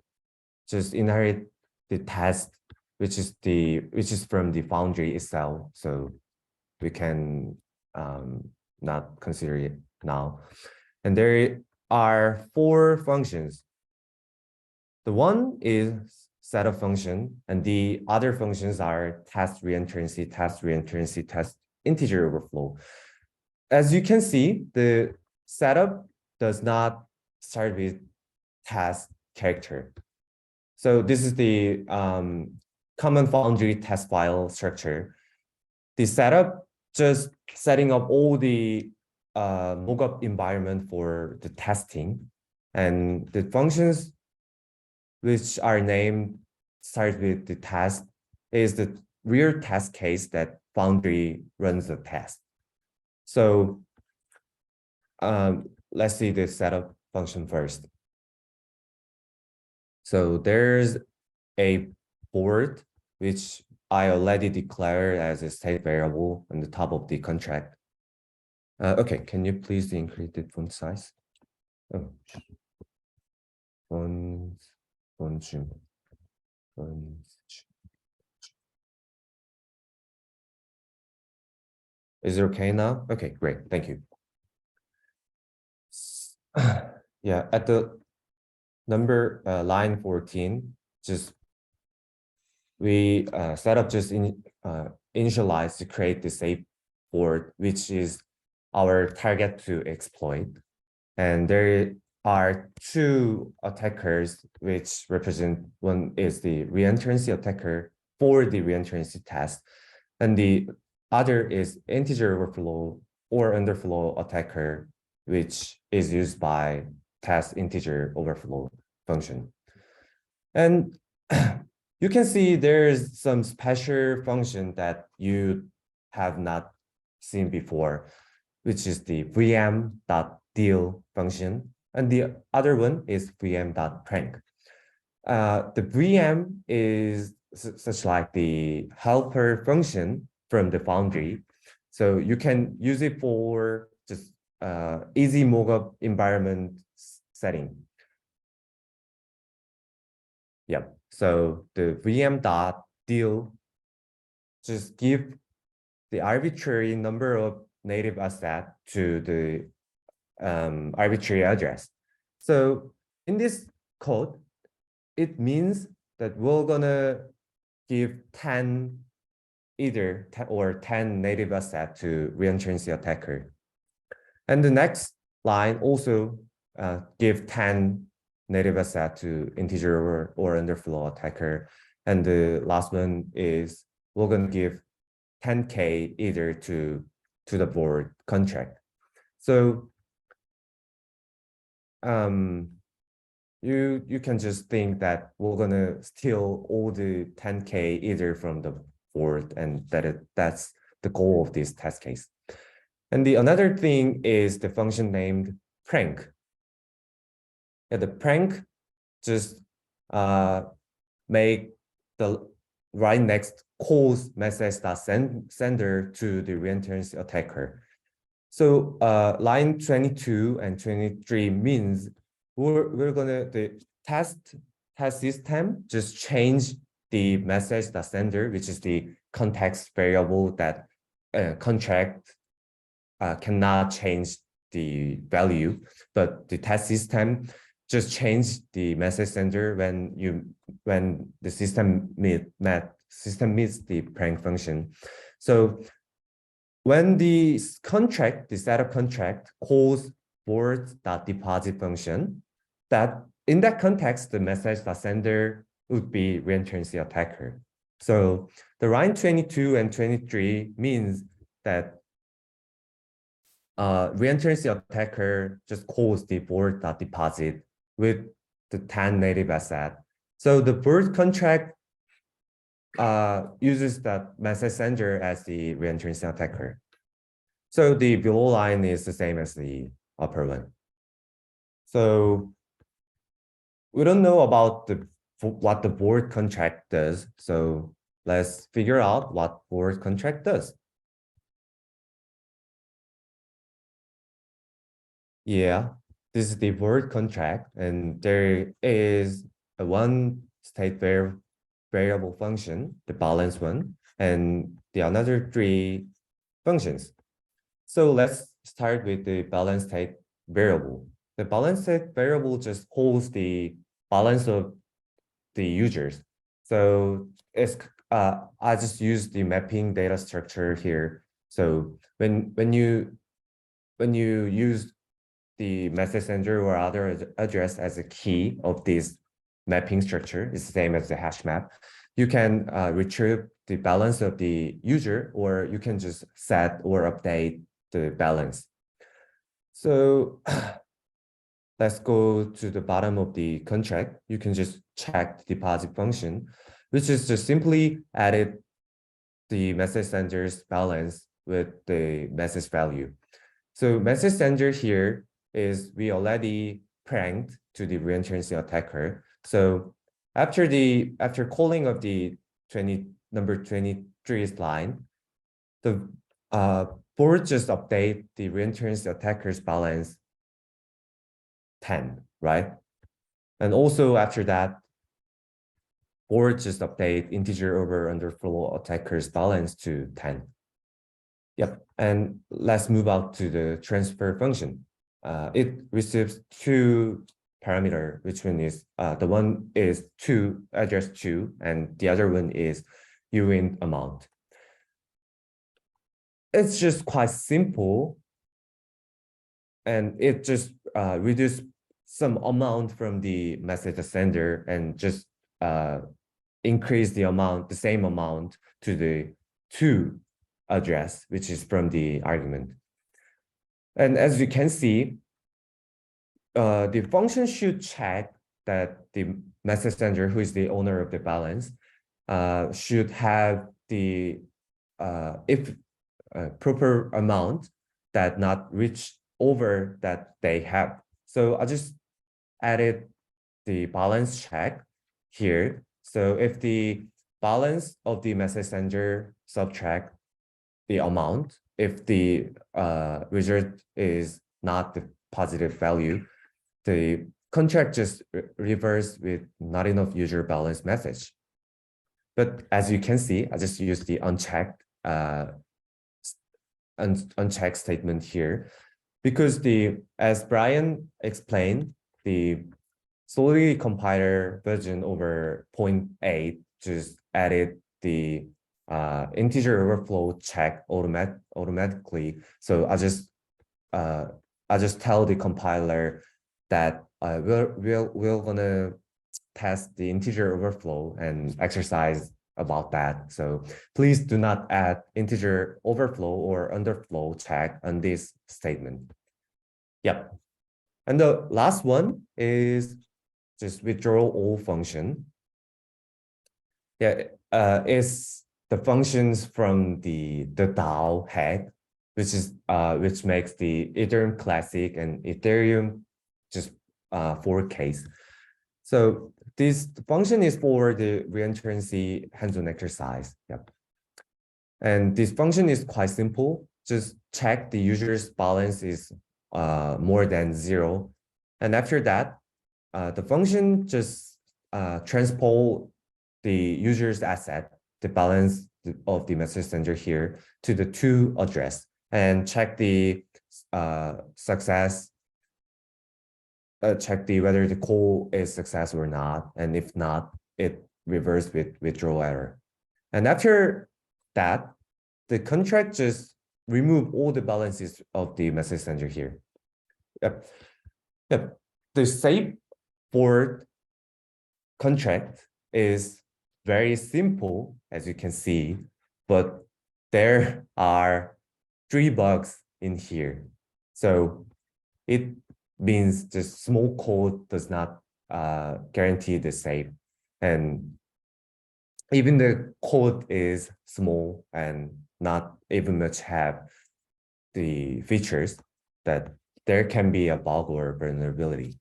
just inherit the test which is from the foundry itself. So we can not consider it now. And there are 4 functions. The one is setup function, and the other functions are test reentrancy, test integer overflow. As you can see, the setup does not start with test character. So this is the common foundry test file structure. The setup just setting up all the mockup environment for the testing, and the functions which are named start with the test is the real test case that foundry runs the test. So let's see the setup function first. So there's a board which I already declared as a state variable on the top of the contract. Okay, can you please increase the font size? Oh. Is it okay now? Okay, great, thank you. Yeah, at the number line 14, just we set up just initialize to create the safe board, which is our target to exploit. And there are 2 attackers which represent, one is the reentrancy attacker for the reentrancy test, and the other is integer overflow or underflow attacker, which is used by test integer overflow function. And you can see there's some special function that you have not seen before, which is the vm.deal function, and the other one is vm.prank. The vm is such like the helper function from the foundry, so you can use it for just easy mockup environment setting. Yep. So the vm.deal just give the arbitrary number of native asset to the arbitrary address. So in this code, it means that we're gonna give 10 either 10 native asset to reentrancy attacker. And the next line also give 10 native asset to integer or underflow attacker. And the last one is we're gonna give 10K either to the board contract. So you can just think that we're gonna steal all the 10K either from the board, and that's the goal of this test case. And the another thing is the function named prank. Yeah, the prank just make the right next calls message that sender to the reentrancy attacker. So line 22 and 23 means we're gonna the test system just change the message that sender, which is the context variable that contract cannot change the value, but the test system just change the message sender when the system meets the prank function. So when the setup contract calls board.deposit function, that in that context, the message that sender would be reentrancy attacker. So the line 22 and 23 means that reentrancy attacker just calls the board.deposit with the 10 native asset. So the board contract uses that message sender as the reentrancy attacker. So the below line is the same as the upper one. So we don't know about what the board contract does. So let's figure out what board contract does. Yeah, this is the board contract, and there is a one state variable function, the balance one, and the another 3 functions. So let's start with the balance state variable. The balance state variable just holds the balance of the users. So it's I just use the mapping data structure here. So when you use the message sender or other address as a key of this mapping structure, it's the same as the hash map. You can retrieve the balance of the user, or you can just set or update the balance. So let's go to the bottom of the contract. You can just check the deposit function, which is just simply added the message sender's balance with the message value. So message sender here is we already pranked to the reentrancy attacker. So after calling of the number 23's line, the board just update the reentrancy attacker's balance 10, right? And also after that, board just update integer over underflow attacker's balance to 10. Yep, and let's move out to the transfer function. It receives 2 parameter, which one is the one is address 2, and the other one is uint amount. It's just quite simple, and it just reduce some amount from the message sender and just increase the same amount to the 2 address, which is from the argument. And as you can see, the function should check that the message sender, who is the owner of the balance, should have the proper amount that not reach over that they have. So I just added the balance check here. So if the balance of the message sender subtract the amount, if the result is not the positive value, the contract just reverse with not enough user balance message. But as you can see, I just used the unchecked statement here, because as Brian explained, the Solidity compiler version over 0.8 just added the integer overflow check automatically. So I just tell the compiler that we're gonna test the integer overflow and exercise about that. So please do not add integer overflow or underflow check on this statement. Yep. And the last one is just withdraw all function. Yeah, it's the functions from the DAO head, which makes the Ethereum Classic and Ethereum just fork case. So this function is for the reentrancy hands-on exercise. Yep. And this function is quite simple. Just check the user's balance is more than 0. And after that, the function just transpose the user's asset, the balance of the message sender here, to the 2 address and check the success. Check whether the call is success or not, and if not, it reverses with withdrawal error. And after that, the contract just remove all the balances of the message sender here. Yep. Yep. The safe board contract is very simple, as you can see, but there are 3 bugs in here. So it means the small code does not guarantee the safe, and even the code is small and not even much have the features, that there can be a bug or vulnerability.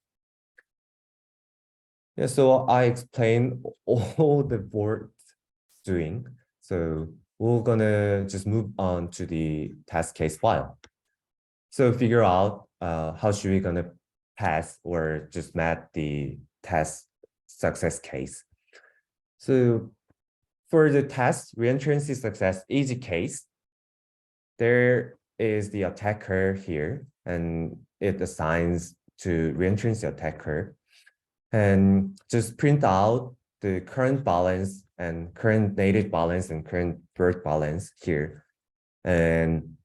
Yeah, so I explained all the board doing. So we're gonna just move on to the test case file. So figure out how should we gonna pass or just map the test success case. So for the test reentrancy success easy case, there is the attacker here, and it assigns to reentrancy attacker, and just print out the current balance and current native balance and current birth balance here. And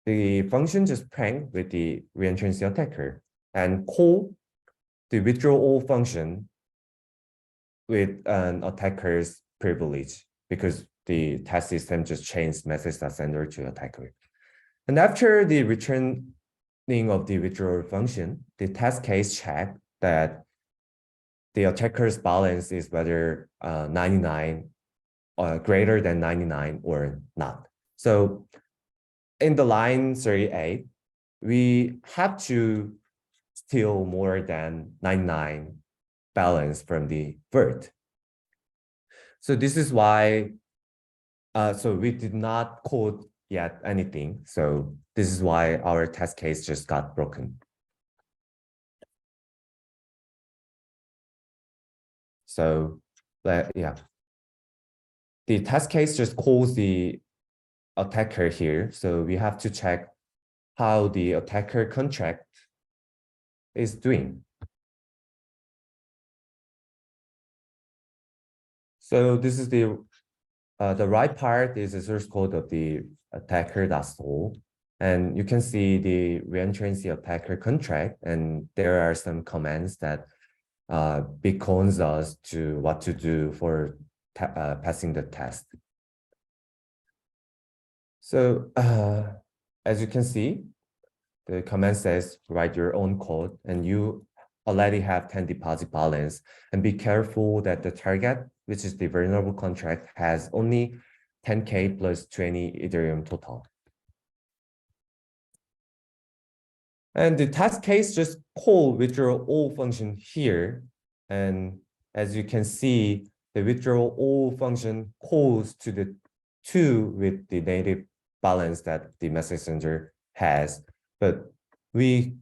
the function just prank with the reentrancy attacker and call the withdrawal function with an attacker's privilege, because the test system just changed message.sender to attacker. And after the returning of the withdrawal function, the test case check that the attacker's balance is whether 99 or greater than 99 or not. So in the line 38, we have to steal more than 99 balance from the vert. So this is why, so we did not code yet anything. So this is why our test case just got broken. So yeah, the test case just calls the attacker here. So we have to check how the attacker contract is doing. So this is the right part is the source code of the attacker.sol. And you can see the reentrancy attacker contract, and there are some commands that beacons us to what to do for passing the test. So as you can see, the command says write your own code, and you already have 10 deposit balance, and be careful that the target, which is the vulnerable contract, has only 10K plus 20 Ethereum total. And the test case just call withdrawal function here. And as you can see, the withdrawal function calls to the 2 with the native balance that the message sender has. But we,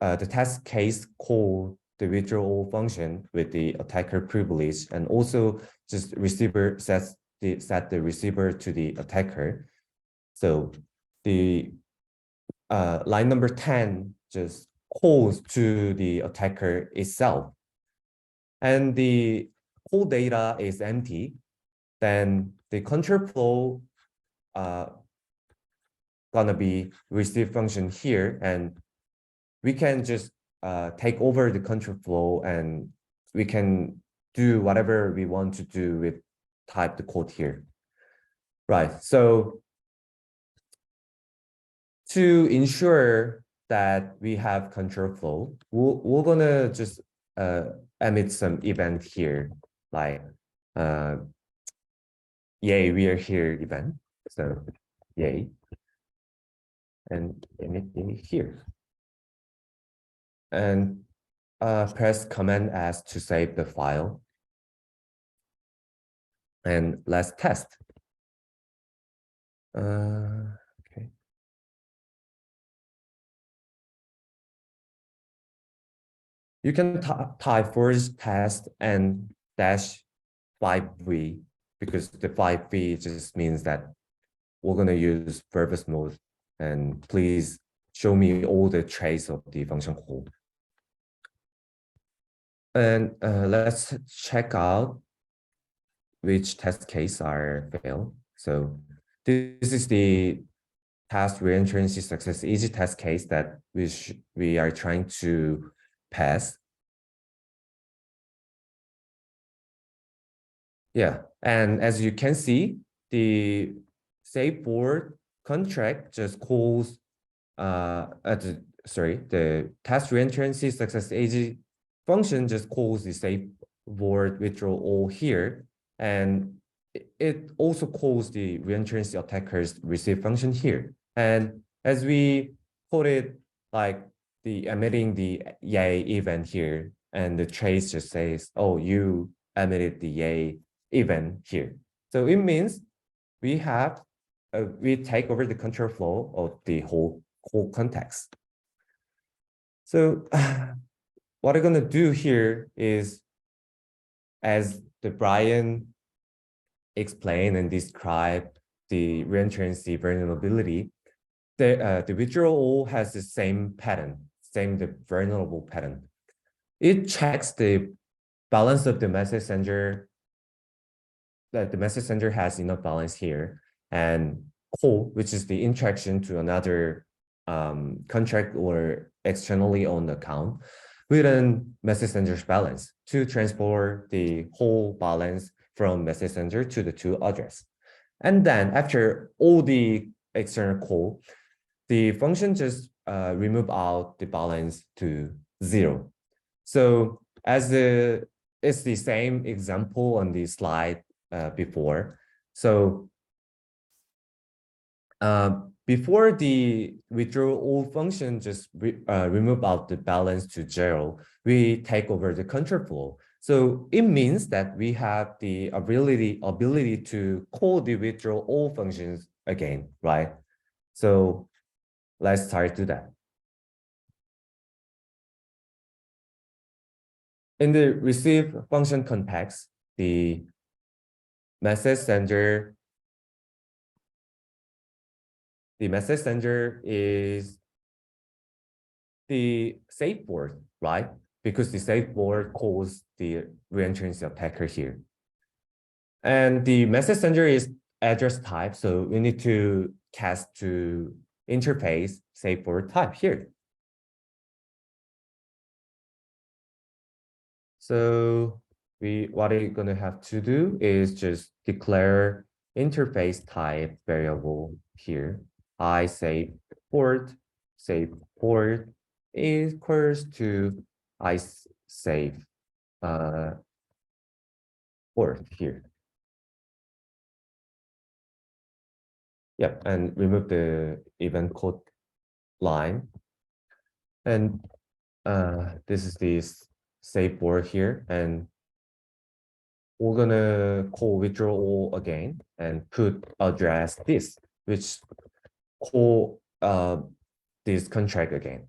the test case call the withdrawal function with the attacker privilege, and also just receiver set the receiver to the attacker. So the line number 10 just calls to the attacker itself, and the whole data is empty. Then the control flow gonna be receive function here, and we can just take over the control flow, and we can do whatever we want to do with type the code here. Right, so to ensure that we have control flow, we're gonna just emit some event here, like yay, we are here event. So yay, and emit here. And press Command S to save the file. And let's test. Okay. You can type force test and -5v, because the 5v just means that we're going to use verbose mode. And please show me all the trace of the function code. And let's check out which test case are failed. So this is the test reentrancy success easy test case that we are trying to pass. Yeah, and as you can see, the save board contract just calls the test reentrancy success easy function just calls the save board withdrawal here, and it also calls the reentrancy attacker's receive function here. And as we put it, like the emitting the yay event here, and the trace just says, oh, you emitted the yay event here. So it means we have we take over the control flow of the whole context. So what I'm gonna do here is, as the Brian explain and describe the reentrancy vulnerability, the withdrawal has the same pattern, the vulnerable pattern. It checks the balance of the message sender, that the message sender has enough balance here, and call, which is the interaction to another contract or externally owned account, within message sender's balance to transport the whole balance from message sender to the to address. And then after all the external call, the function just remove out the balance to 0. So as it's the same example on the slide before. So before the withdrawal function just remove out the balance to 0, we take over the control flow. So it means that we have the ability to call the withdrawal functions again, right? So let's start to that. In the receive function context, the message sender is the safe word, right? Because the safe word calls the reentrancy attacker here. And the message sender is address type, so we need to cast to interface safe word type here. So what we're gonna have to do is just declare interface type variable here. I say port equals to I save port here. Yep, and remove the event code line. And this is this save port here, and we're gonna call withdrawal again and put address this, which call this contract again.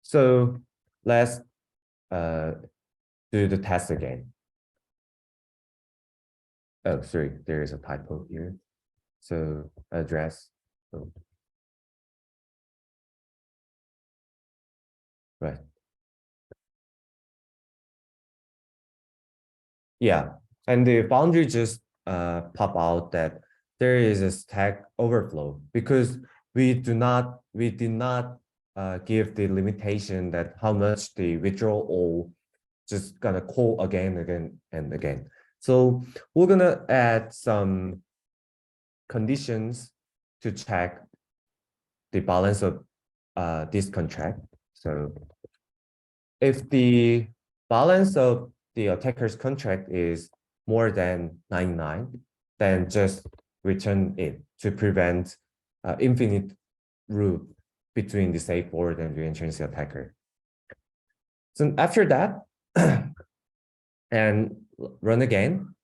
So let's do the test again. Oh, sorry, there is a typo here. So address. Oh. Right. Yeah, and the boundary just pop out that there is a stack overflow because we did not give the limitation that how much the withdrawal just gonna call again and again. So we're gonna add some conditions to check the balance of this contract. So if the balance of the attacker's contract is more than 99, then just return it to prevent infinite loop between the safe word and the reentrancy attacker. So after that, and run again.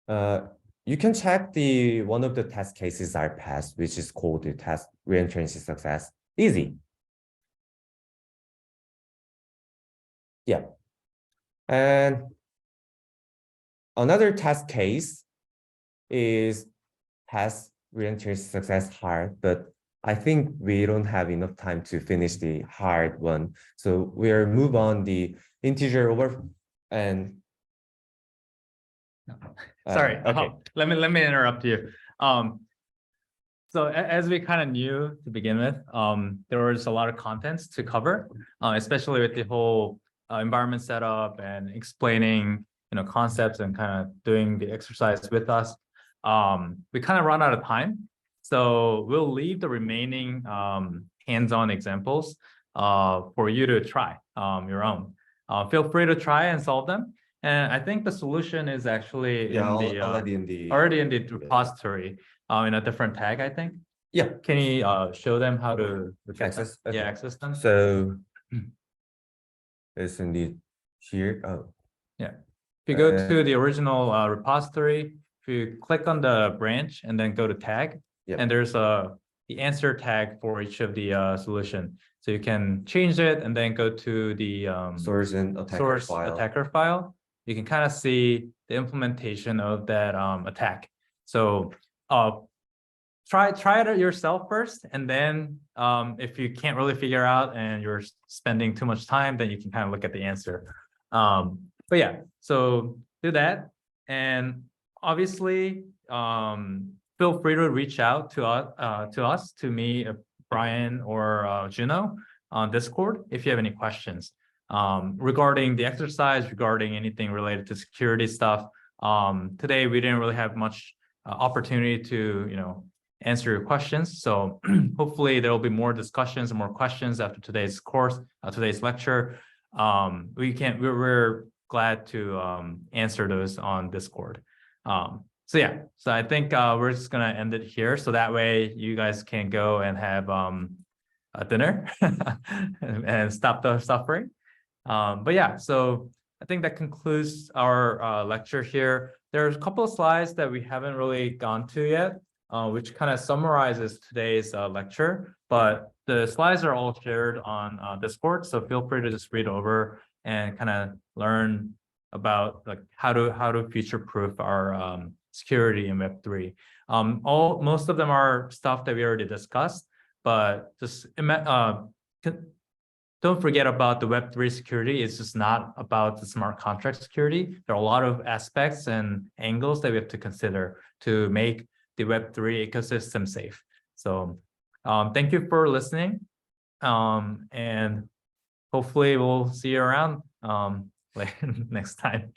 You can check the one of the test cases are passed, which is called the test reentrancy success. Easy. Yeah. And another test case is test reentrancy success hard, but I think we don't have enough time to finish the hard one. So we'll move on the integer over and Sorry. okay. Let me interrupt you. So as we kind of knew to begin with, there was a lot of contents to cover, especially with the whole environment setup and explaining, concepts and kind of doing the exercise with us. We kind of run out of time, so we'll leave the remaining hands-on examples for you to try your own. Feel free to try and solve them. And I think the solution is actually already in the repository in a different tag, I think. Yeah. Can you show them how to access? Okay. access them? So it's indeed here. Oh. Yeah. If you go to the original repository, if you click on the branch and then go to tag, yep. and there's a the answer tag for each of the solution. So you can change it and then go to the source and attacker file. You can kind of see the implementation of that attack. So try it yourself first, and then if you can't really figure out and you're spending too much time, then you can kind of look at the answer. But yeah, so do that, and obviously feel free to reach out to us, to me, Brian, or Juno on Discord if you have any questions regarding the exercise, regarding anything related to security stuff. Today we didn't really have much opportunity to answer your questions, so hopefully there will be more discussions and more questions after today's course, today's lecture. We're glad to answer those on Discord. So yeah, so I think we're just gonna end it here, so that way you guys can go and have a dinner and stop the suffering. But yeah, so I think that concludes our lecture here. There's a couple of slides that we haven't really gone to yet, which kind of summarizes today's lecture, but the slides are all shared on Discord, so feel free to just read over and kind of learn about like how to future-proof our security in Web3. Most of them are stuff that we already discussed, but just don't forget about the Web3 security. It's just not about the smart contract security. There are a lot of aspects and angles that we have to consider to make the Web3 ecosystem safe. So thank you for listening, and hopefully we'll see you around next time.